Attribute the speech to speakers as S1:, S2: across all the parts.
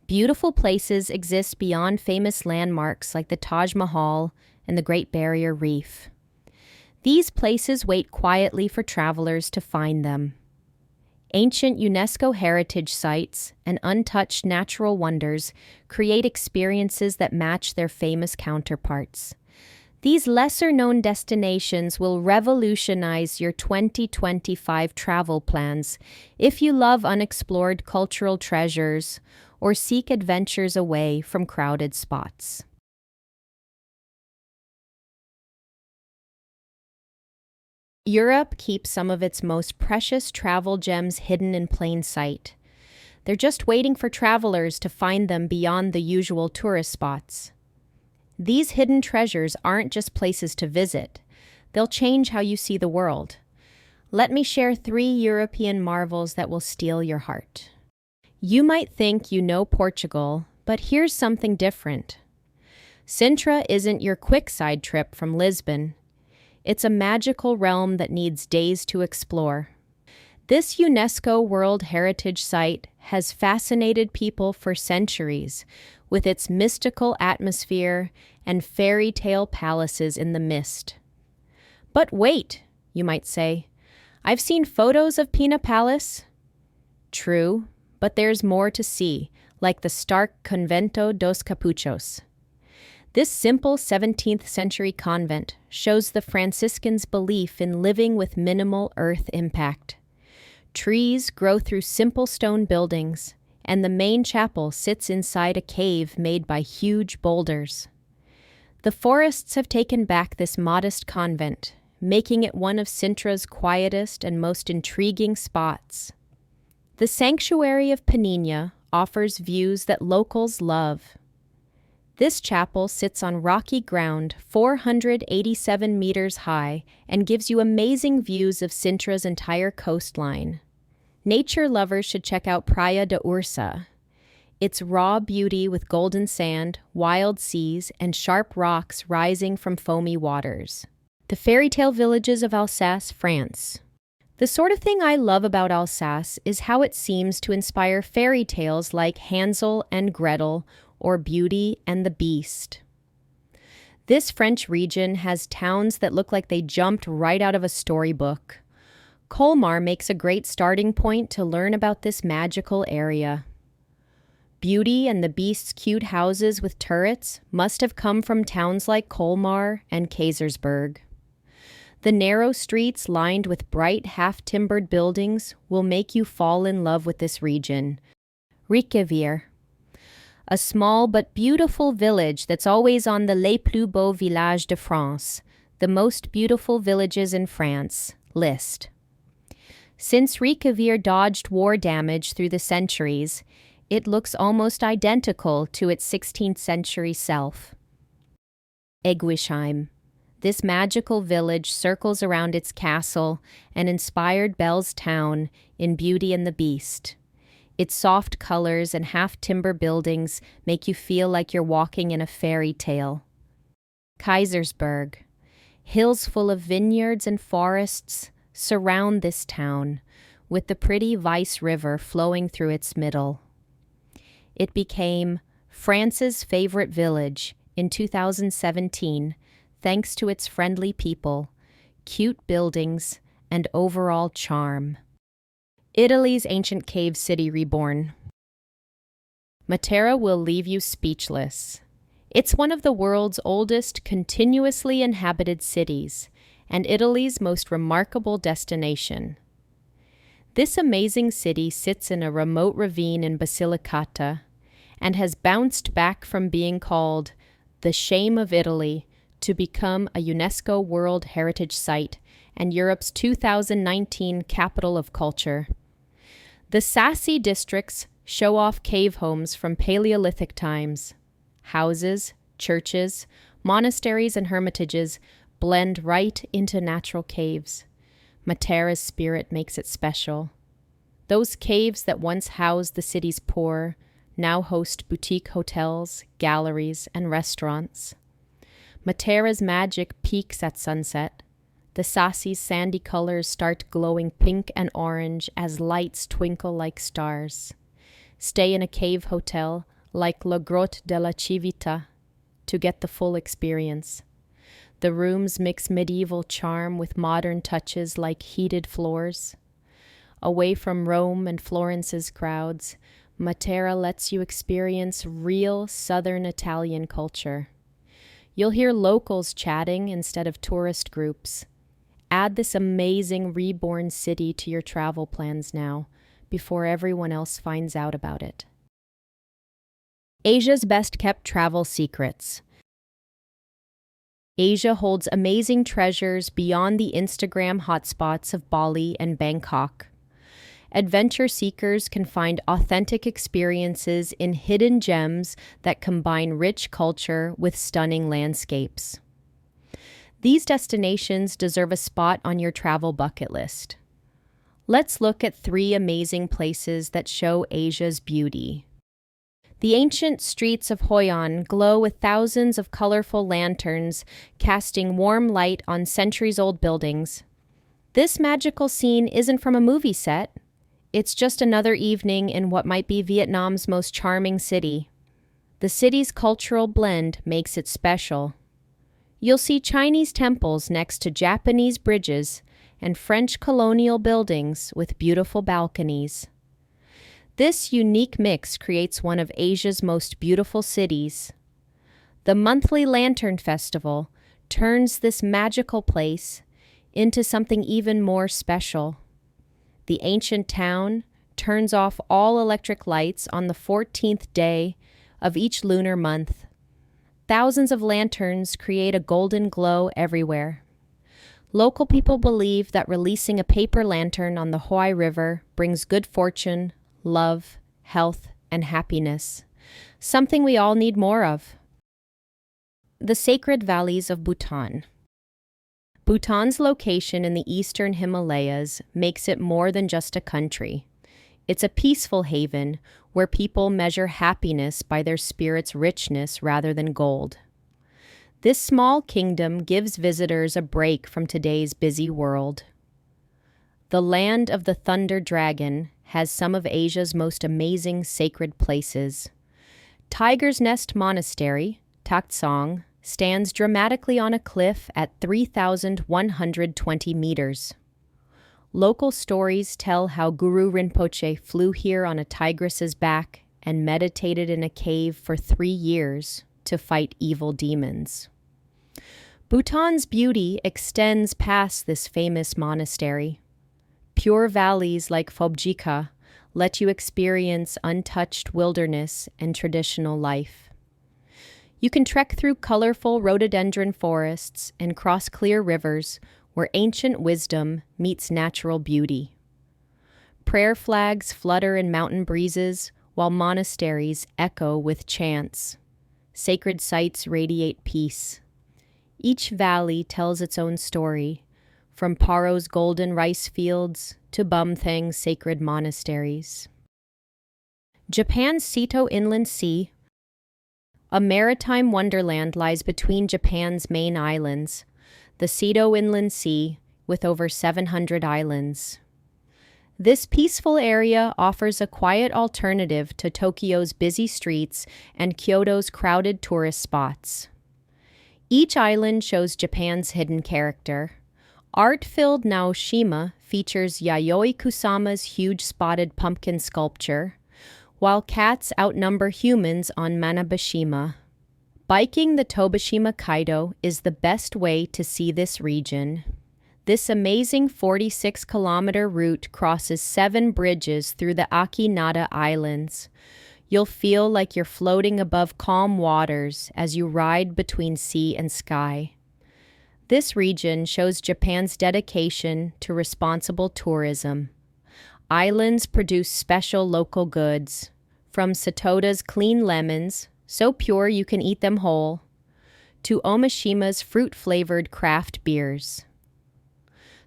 S1: Beautiful places exist beyond famous landmarks like the Taj Mahal and the Great Barrier Reef. These places wait quietly for travelers to find them. Ancient UNESCO heritage sites and untouched natural wonders create experiences that match their famous counterparts. These lesser-known destinations will revolutionize your 2025 travel plans if you love unexplored cultural treasures or seek adventures away from crowded spots. Europe keeps some of its most precious travel gems hidden in plain sight. They're just waiting for travelers to find them beyond the usual tourist spots. These hidden treasures aren't just places to visit. They'll change how you see the world. Let me share 3 European marvels that will steal your heart. You might think you know Portugal, but here's something different. Sintra isn't your quick side trip from Lisbon. It's a magical realm that needs days to explore. This UNESCO World Heritage Site has fascinated people for centuries, with its mystical atmosphere and fairy tale palaces in the mist. But wait, you might say, I've seen photos of Pina Palace. True, but there's more to see, like the stark Convento dos Capuchos. This simple 17th century convent shows the Franciscans' belief in living with minimal earth impact. Trees grow through simple stone buildings, and the main chapel sits inside a cave made by huge boulders. The forests have taken back this modest convent, making it one of Sintra's quietest and most intriguing spots. The sanctuary of Peninha offers views that locals love. This chapel sits on rocky ground 487 meters high and gives you amazing views of Sintra's entire coastline. Nature lovers should check out Praia da Ursa. Its raw beauty with golden sand, wild seas, and sharp rocks rising from foamy waters. The fairy tale villages of Alsace, France. The sort of thing I love about Alsace is how it seems to inspire fairy tales like Hansel and Gretel or Beauty and the Beast. This French region has towns that look like they jumped right out of a storybook. Colmar makes a great starting point to learn about this magical area. Beauty and the Beast's cute houses with turrets must have come from towns like Colmar and Kaysersberg. The narrow streets lined with bright, half-timbered buildings will make you fall in love with this region. Riquewier, a small but beautiful village that's always on the Les Plus Beaux Villages de France, the most beautiful villages in France, list. Since Riquewier dodged war damage through the centuries, it looks almost identical to its 16th century self. Eguisheim. This magical village circles around its castle and inspired Belle's town in Beauty and the Beast. Its soft colors and half-timber buildings make you feel like you're walking in a fairy tale. Kaysersberg. Hills full of vineyards and forests surround this town, with the pretty Weiss River flowing through its middle. It became France's favorite village in 2017 thanks to its friendly people, cute buildings, and overall charm. Italy's ancient cave city reborn. Matera will leave you speechless. It's one of the world's oldest continuously inhabited cities, and Italy's most remarkable destination. This amazing city sits in a remote ravine in Basilicata and has bounced back from being called the shame of Italy to become a UNESCO World Heritage Site and Europe's 2019 Capital of Culture. The Sassi districts show off cave homes from Paleolithic times. Houses, churches, monasteries, and hermitages blend right into natural caves. Matera's spirit makes it special. Those caves that once housed the city's poor now host boutique hotels, galleries, and restaurants. Matera's magic peaks at sunset. The Sassi's sandy colors start glowing pink and orange as lights twinkle like stars. Stay in a cave hotel, like La Grotte della Civita, to get the full experience. The rooms mix medieval charm with modern touches like heated floors. Away from Rome and Florence's crowds, Matera lets you experience real southern Italian culture. You'll hear locals chatting instead of tourist groups. Add this amazing reborn city to your travel plans now, before everyone else finds out about it. Asia's best-kept travel secrets. Asia holds amazing treasures beyond the Instagram hotspots of Bali and Bangkok. Adventure seekers can find authentic experiences in hidden gems that combine rich culture with stunning landscapes. These destinations deserve a spot on your travel bucket list. Let's look at 3 amazing places that show Asia's beauty. The ancient streets of Hoi An glow with thousands of colorful lanterns casting warm light on centuries-old buildings. This magical scene isn't from a movie set. It's just another evening in what might be Vietnam's most charming city. The city's cultural blend makes it special. You'll see Chinese temples next to Japanese bridges and French colonial buildings with beautiful balconies. This unique mix creates one of Asia's most beautiful cities. The monthly Lantern Festival turns this magical place into something even more special. The ancient town turns off all electric lights on the 14th day of each lunar month. Thousands of lanterns create a golden glow everywhere. Local people believe that releasing a paper lantern on the Huai River brings good fortune, love, health, and happiness, something we all need more of. The sacred valleys of Bhutan. Bhutan's location in the eastern Himalayas makes it more than just a country. It's a peaceful haven where people measure happiness by their spirit's richness rather than gold. This small kingdom gives visitors a break from today's busy world. The land of the Thunder Dragon has some of Asia's most amazing sacred places. Tiger's Nest Monastery, Taktsong, stands dramatically on a cliff at 3,120 meters. Local stories tell how Guru Rinpoche flew here on a tigress's back and meditated in a cave for 3 years to fight evil demons. Bhutan's beauty extends past this famous monastery. Pure valleys like Phobjikha let you experience untouched wilderness and traditional life. You can trek through colorful rhododendron forests and cross clear rivers where ancient wisdom meets natural beauty. Prayer flags flutter in mountain breezes while monasteries echo with chants. Sacred sites radiate peace. Each valley tells its own story, from Paro's golden rice fields to Bumthang's sacred monasteries. Japan's Seto Inland Sea. A maritime wonderland lies between Japan's main islands, the Seto Inland Sea, with over 700 islands. This peaceful area offers a quiet alternative to Tokyo's busy streets and Kyoto's crowded tourist spots. Each island shows Japan's hidden character. Art-filled Naoshima features Yayoi Kusama's huge spotted pumpkin sculpture, while cats outnumber humans on Manabashima. Biking the Tobashima Kaido is the best way to see this region. This amazing 46-kilometer route crosses 7 bridges through the Akinada Islands. You'll feel like you're floating above calm waters as you ride between sea and sky. This region shows Japan's dedication to responsible tourism. Islands produce special local goods, from Satoda's clean lemons, so pure you can eat them whole, to Omishima's fruit-flavored craft beers.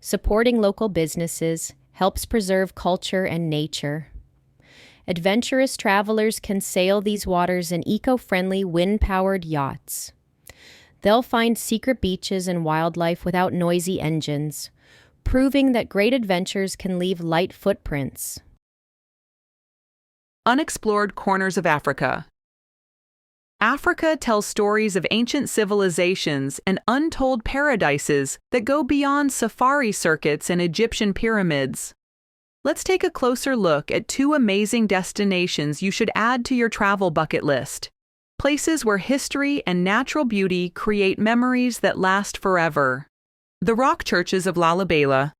S1: Supporting local businesses helps preserve culture and nature. Adventurous travelers can sail these waters in eco-friendly wind-powered yachts. They'll find secret beaches and wildlife without noisy engines, proving that great adventures can leave light footprints.
S2: Unexplored corners of Africa. Africa tells stories of ancient civilizations and untold paradises that go beyond safari circuits and Egyptian pyramids. Let's take a closer look at two amazing destinations you should add to your travel bucket list. Places where history and natural beauty create memories that last forever. The rock churches of Lalibela.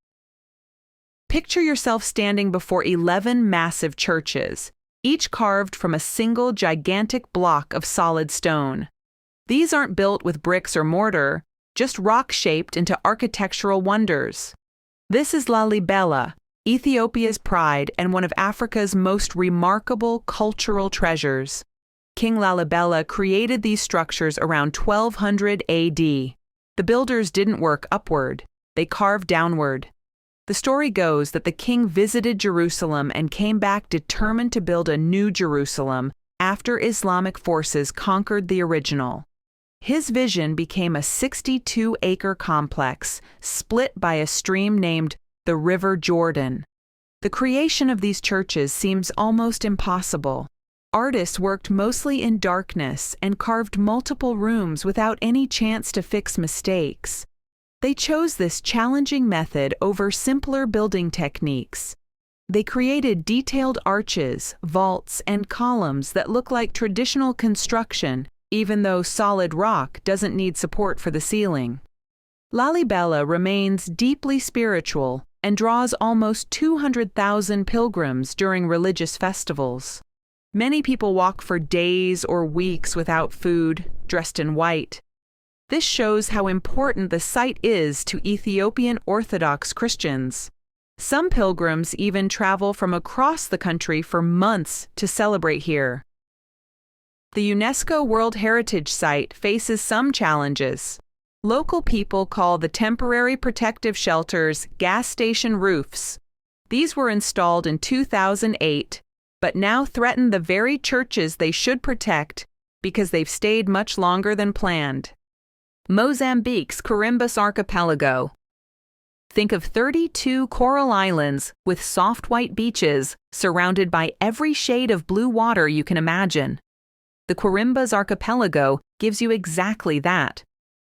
S2: Picture yourself standing before 11 massive churches, each carved from a single gigantic block of solid stone. These aren't built with bricks or mortar, just rock-shaped into architectural wonders. This is Lalibela, Ethiopia's pride and one of Africa's most remarkable cultural treasures. King Lalibela created these structures around 1200 AD. The builders didn't work upward, they carved downward. The story goes that the king visited Jerusalem and came back determined to build a new Jerusalem after Islamic forces conquered the original. His vision became a 62-acre complex split by a stream named the River Jordan. The creation of these churches seems almost impossible. Artists worked mostly in darkness and carved multiple rooms without any chance to fix mistakes. They chose this challenging method over simpler building techniques. They created detailed arches, vaults, and columns that look like traditional construction, even though solid rock doesn't need support for the ceiling. Lalibela remains deeply spiritual and draws almost 200,000 pilgrims during religious festivals. Many people walk for days or weeks without food, dressed in white. This shows how important the site is to Ethiopian Orthodox Christians. Some pilgrims even travel from across the country for months to celebrate here. The UNESCO World Heritage Site faces some challenges. Local people call the temporary protective shelters gas station roofs. These were installed in 2008, but now threaten the very churches they should protect because they've stayed much longer than planned. Mozambique's Carimbas Archipelago. Think of 32 coral islands with soft white beaches surrounded by every shade of blue water you can imagine. The Carimbas Archipelago gives you exactly that.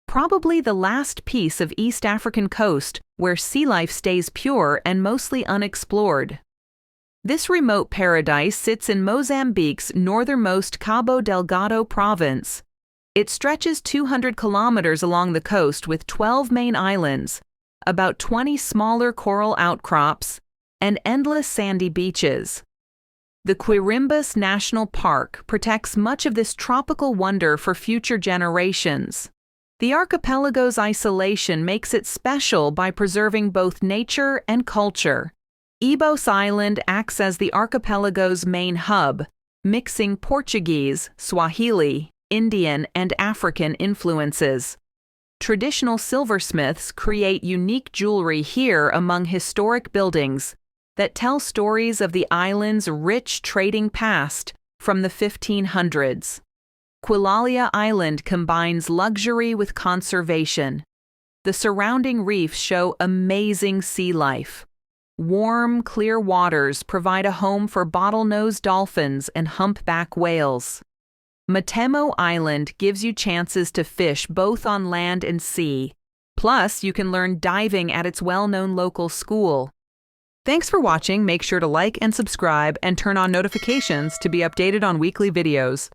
S2: Probably the last piece of East African coast where sea life stays pure and mostly unexplored. This remote paradise sits in Mozambique's northernmost Cabo Delgado province. It stretches 200 kilometers along the coast with 12 main islands, about 20 smaller coral outcrops, and endless sandy beaches. The Quirimbas National Park protects much of this tropical wonder for future generations. The archipelago's isolation makes it special by preserving both nature and culture. Ibos Island acts as the archipelago's main hub, mixing Portuguese, Swahili, Indian, and African influences. Traditional silversmiths create unique jewelry here among historic buildings that tell stories of the island's rich trading past from the 1500s. Quilalia Island combines luxury with conservation. The surrounding reefs show amazing sea life. Warm, clear waters provide a home for bottlenose dolphins and humpback whales. Matemo Island gives you chances to fish both on land and sea. Plus, you can learn diving at its well-known local school. Thanks for watching. Make sure to like and subscribe and turn on notifications to be updated on weekly videos.